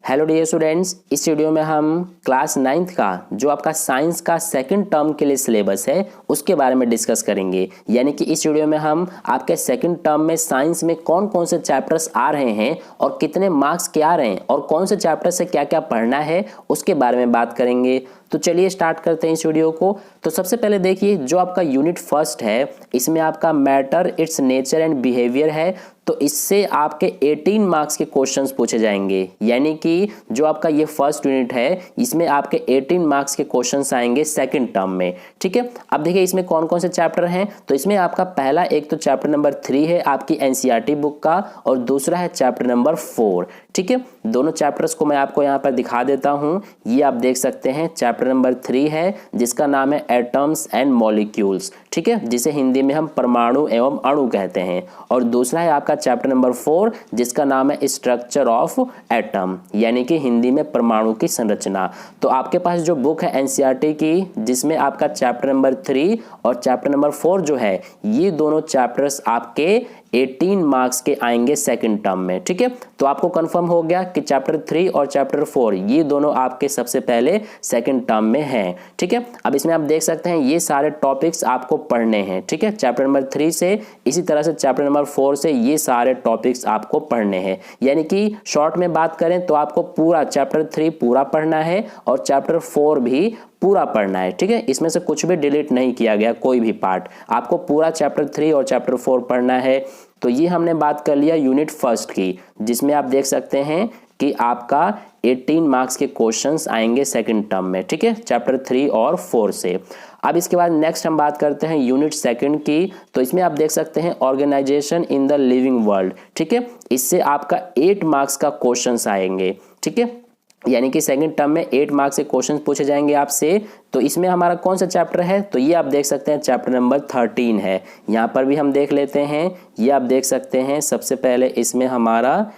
Hello dear students, इस video में हम क्लास 9th का जो आपका साइंस का सेकंड टर्म के लिए सिलेबस है उसके बारे में डिस्कस करेंगे। यानी कि इस वीडियो में हम आपके सेकंड टर्म में साइंस में कौन कौन से चैप्टर्स आ रहे हैं और कितने मार्क्स के आ रहे हैं और कौन से चैप्टर से क्या क्या पढ़ना है उसके बारे में बात करेंगे। तो चलिए स्टार्ट करते हैं इस वीडियो को। तो सबसे पहले देखिए, जो आपका यूनिट फर्स्ट है इसमें आपका matter, it's nature and behaviour है। तो इससे आपके 18 मार्क्स के क्वेश्चंस पूछे जाएंगे। यानी कि जो आपका ये फर्स्ट यूनिट है इसमें आपके 18 मार्क्स के क्वेश्चंस आएंगे सेकंड टर्म में। ठीक है, अब देखिए इसमें कौन कौन से चैप्टर हैं। तो इसमें आपका पहला एक तो चैप्टर नंबर 3 है आपकी एनसीईआरटी बुक का, और दूसरा है चैप्टर नंबर 4। ठीक है, दोनों चैप्टर्स को मैं आपको यहाँ पर दिखा देता हूँ। ये आप देख सकते हैं, चैप्टर नंबर 3 है जिसका नाम है एटम्स एंड मॉलिक्यूल्स। ठीक है, जिसे हिंदी में हम परमाणु एवं अणु कहते हैं। और दूसरा है आपका चैप्टर नंबर 4 जिसका नाम है स्ट्रक्चर ऑफ एटम, यानी कि हिंदी में परमाणु की संरचना। तो आपके पास जो बुक है एनसीईआरटी की जिसमें आपका चैप्टर नंबर 3 और चैप्टर नंबर 4 जो है, ये दोनों चैप्टर्स आपके 18 मार्क्स के आएंगे सेकंड टर्म में। ठीक है, तो आपको कंफर्म हो गया कि चैप्टर 3 और चैप्टर 4 ये दोनों आपके सबसे पहले सेकंड टर्म में हैं। ठीक है, अब इसमें आप देख सकते हैं ये सारे टॉपिक्स आपको पढ़ने हैं। ठीक है, चैप्टर नंबर 3 से, इसी तरह से चैप्टर नंबर 4 से ये सारे टॉपिक्स आपको पढ़ने हैं। यानी कि शॉर्ट में बात करें तो आपको पूरा चैप्टर 3 पूरा पढ़ना है और चैप्टर 4 भी पूरा पढ़ना है। ठीक है, इसमें से कुछ भी डिलीट नहीं किया गया, कोई भी पार्ट आपको पूरा चैप्टर 3 और चैप्टर 4 पढ़ना है। तो ये हमने बात कर लिया यूनिट फर्स्ट की, जिसमें आप देख सकते हैं कि आपका 18 मार्क्स के क्वेश्चंस आएंगे सेकंड टर्म में। ठीक है, चैप्टर 3 और 4 से। अब इसके बाद नेक्स्ट हम बात करते हैं यूनिट सेकंड की। तो इसमें आप देख सकते हैं organisation in the living world. ठीक है, इससे आपका 8 मार्क्स का क्वेश्चंस आएंगे। ठीक है, यानी कि सेकंड टर्म में 8 मार्क्स के क्वेश्चन पूछे जाएंगे आपसे। तो इसमें हमारा कौन सा चैप्टर है, तो ये आप देख सकते हैं चैप्टर नंबर 13 है। यहाँ पर भी हम देख लेते हैं, ये आप देख सकते हैं सबसे पहले इसमें हमारा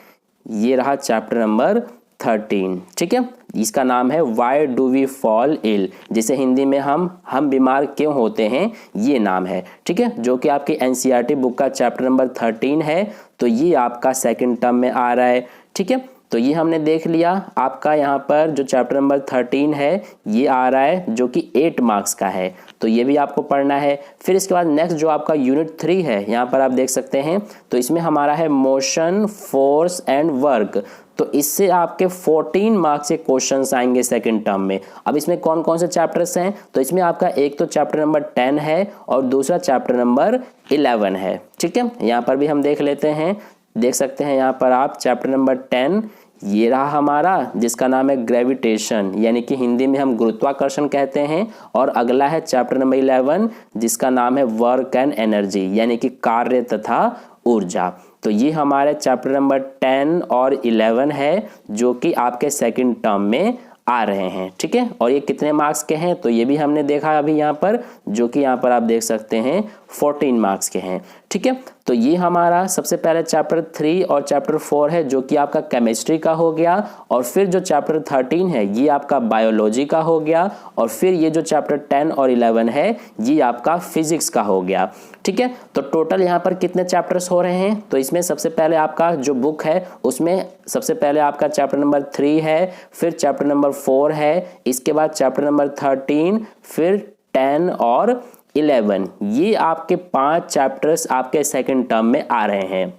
ये रहा चैप्टर नंबर 13। ठीक है, इसका नाम है why do we fall ill, जिसे हिंदी में हम बीमार क्यों होते हैं, ये नाम है। ठीक है, जो कि आपकी एनसीईआरटी बुक का चैप्टर नंबर 13 है। तो ये आपका सेकंड टर्म में आ रहा है। ठीक है, तो ये हमने देख लिया। आपका यहाँ पर जो चैप्टर नंबर 13 है ये आ रहा है जो कि 8 मार्क्स का है, तो ये भी आपको पढ़ना है। फिर इसके बाद नेक्स्ट जो आपका यूनिट 3 है, यहाँ पर आप देख सकते हैं, तो इसमें हमारा है मोशन, फोर्स एंड वर्क। तो इससे आपके 14 मार्क्स के क्वेश्चंस आएंगे सेकंड टर्म में। अब इसमें कौन कौन से चैप्टर्स हैं, तो इसमें आपका एक तो चैप्टर नंबर 10 है और दूसरा चैप्टर नंबर 11 है। ठीक है, यहाँ पर भी हम देख लेते हैं, देख सकते हैं यहाँ पर आप चैप्टर नंबर 10 ये रहा हमारा जिसका नाम है ग्रेविटेशन, यानी कि हिंदी में हम गुरुत्वाकर्षण कहते हैं। और अगला है चैप्टर नंबर 11 जिसका नाम है वर्क एंड एनर्जी, यानी कि कार्य तथा ऊर्जा। तो ये हमारे चैप्टर नंबर 10 और 11 है जो कि आपके सेकंड टर्म में आ रहे हैं। ठीक है, और ये कितने मार्क्स के हैं, तो ये भी हमने देखा अभी यहाँ पर, जो कि यहाँ पर आप देख सकते हैं 14 मार्क्स के हैं। ठीक है, तो ये हमारा सबसे पहले चैप्टर 3 और चैप्टर 4 है जो कि आपका केमिस्ट्री का हो गया। और फिर जो चैप्टर 13 है ये आपका बायोलॉजी का हो गया। और फिर ये जो चैप्टर 10 और 11 है ये आपका फिजिक्स का हो गया। ठीक है, तो टोटल यहाँ पर कितने चैप्टर्स हो रहे हैं, तो इसमें सबसे पहले आपका जो बुक है उसमें सबसे पहले आपका चैप्टर नंबर 3 है, फिर चैप्टर नंबर 4 है, इसके बाद चैप्टर नंबर 13, फिर 10 और 11। ये आपके 5 चैप्टर्स आपके सेकंड टर्म में आ रहे हैं।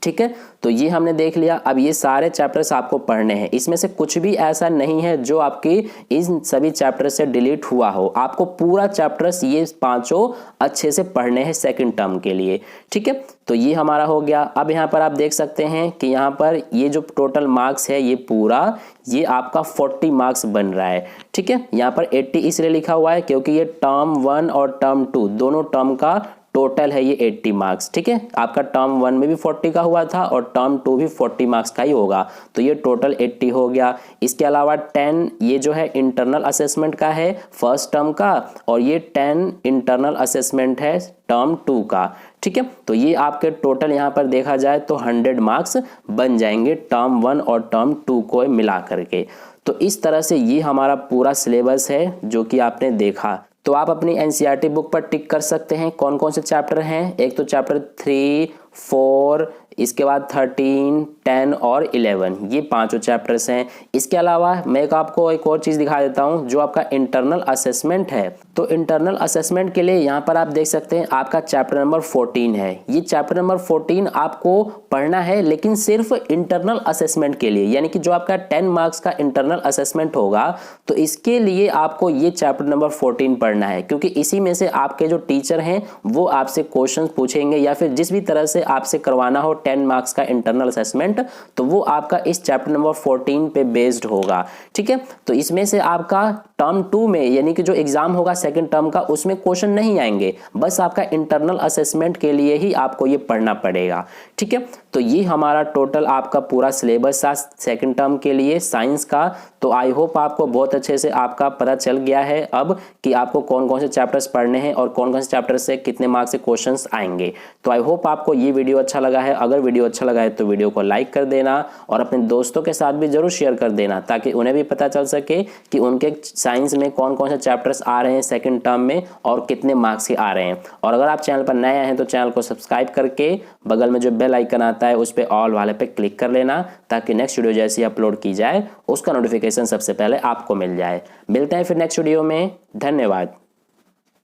ठीक है, तो ये हमने देख लिया। अब ये सारे चैप्टर्स आपको पढ़ने हैं, इसमें से कुछ भी ऐसा नहीं है जो आपकी इन सभी चैप्टर से डिलीट हुआ हो। आपको पूरा चैप्टर्स ये 5 अच्छे से पढ़ने हैं सेकंड टर्म के लिए। ठीक है, तो ये हमारा हो गया। अब यहाँ पर आप देख सकते हैं कि यहाँ पर ये जो टोटल मार्क्स है ये पूरा ये आपका 40 मार्क्स बन रहा है। ठीक है, यहाँ पर 80 इसलिए लिखा हुआ है क्योंकि ये टर्म 1 और टर्म 2 दोनों टर्म का टोटल है ये 80 मार्क्स। ठीक है, आपका टर्म 1 में भी 40 का हुआ था और टर्म 2 भी 40 मार्क्स का ही होगा, तो ये टोटल 80 हो गया। इसके अलावा 10 ये जो है इंटरनल असेसमेंट का है फर्स्ट टर्म का, और ये 10 इंटरनल असेसमेंट है टर्म 2 का। ठीक है, तो ये आपके टोटल यहाँ पर देखा जाए तो 100 मार्क्स बन जाएंगे टर्म 1 और टर्म 2 को मिला करके। तो इस तरह से ये हमारा पूरा सिलेबस है जो कि आपने देखा। तो आप अपनी एनसीईआरटी बुक पर टिक कर सकते हैं कौन कौन से चैप्टर हैं। एक तो चैप्टर 3, 4, इसके बाद 13, 10 और 11 ये पांचों चैप्टर्स हैं। इसके अलावा मैं आपको एक और चीज़ दिखा देता हूँ, जो आपका इंटरनल असेसमेंट है। तो इंटरनल असेसमेंट के लिए यहाँ पर आप देख सकते हैं आपका चैप्टर नंबर 14 है। ये चैप्टर नंबर 14 आपको पढ़ना है, लेकिन सिर्फ इंटरनल असेसमेंट के लिए, यानी कि जो आपका 10 मार्क्स का इंटरनल असेसमेंट होगा, तो इसके लिए आपको ये चैप्टर नंबर 14 पढ़ना है, क्योंकि इसी में से आपके जो टीचर हैं वो आपसे क्वेश्चंस पूछेंगे, या फिर जिस भी तरह से आपसे करवाना हो 10 मार्क्स का इंटरनल असेसमेंट, तो वो आपका इस चैप्टर नंबर 14 पे बेस्ड होगा। ठीक है, तो इसमें से आपका टर्म 2 में, यानी कि जो एग्जाम होगा सेकंड टर्म का, उसमें क्वेश्चन नहीं आएंगे, बस आपका इंटरनल असेसमेंट के लिए ही आपको ये पढ़ना पड़ेगा। ठीक है, तो ये हमारा टोटल आपका पूरा सिलेबस था सेकंड टर्म के लिए साइंस का। तो आई होप आपको बहुत अच्छे से आपका पता चल गया है अब कि आपको कौन कौन से चैप्टर्स पढ़ने हैं और कौन कौन से चैप्टर से कितने मार्क्स से क्वेश्चंस आएंगे। तो आई होप आपको ये वीडियो अच्छा लगा है। अगर वीडियो अच्छा लगा है तो वीडियो को लाइक कर देना और अपने दोस्तों के साथ भी जरूर शेयर कर देना, ताकि उन्हें भी पता चल सके कि उनके साइंस में कौन कौन से चैप्टर्स आ रहे हैं सेकंड टर्म में और कितने मार्क्स के आ रहे हैं। और अगर आप चैनल पर नए हैं तो चैनल को सब्सक्राइब करके बगल में जो बेल आइकन आता है उस पर ऑल वाले पे क्लिक कर लेना, ताकि नेक्स्ट वीडियो जैसी अपलोड की जाए उसका नोटिफिकेशन सबसे पहले आपको मिल जाए। मिलते हैं फिर नेक्स्ट वीडियो में। धन्यवाद।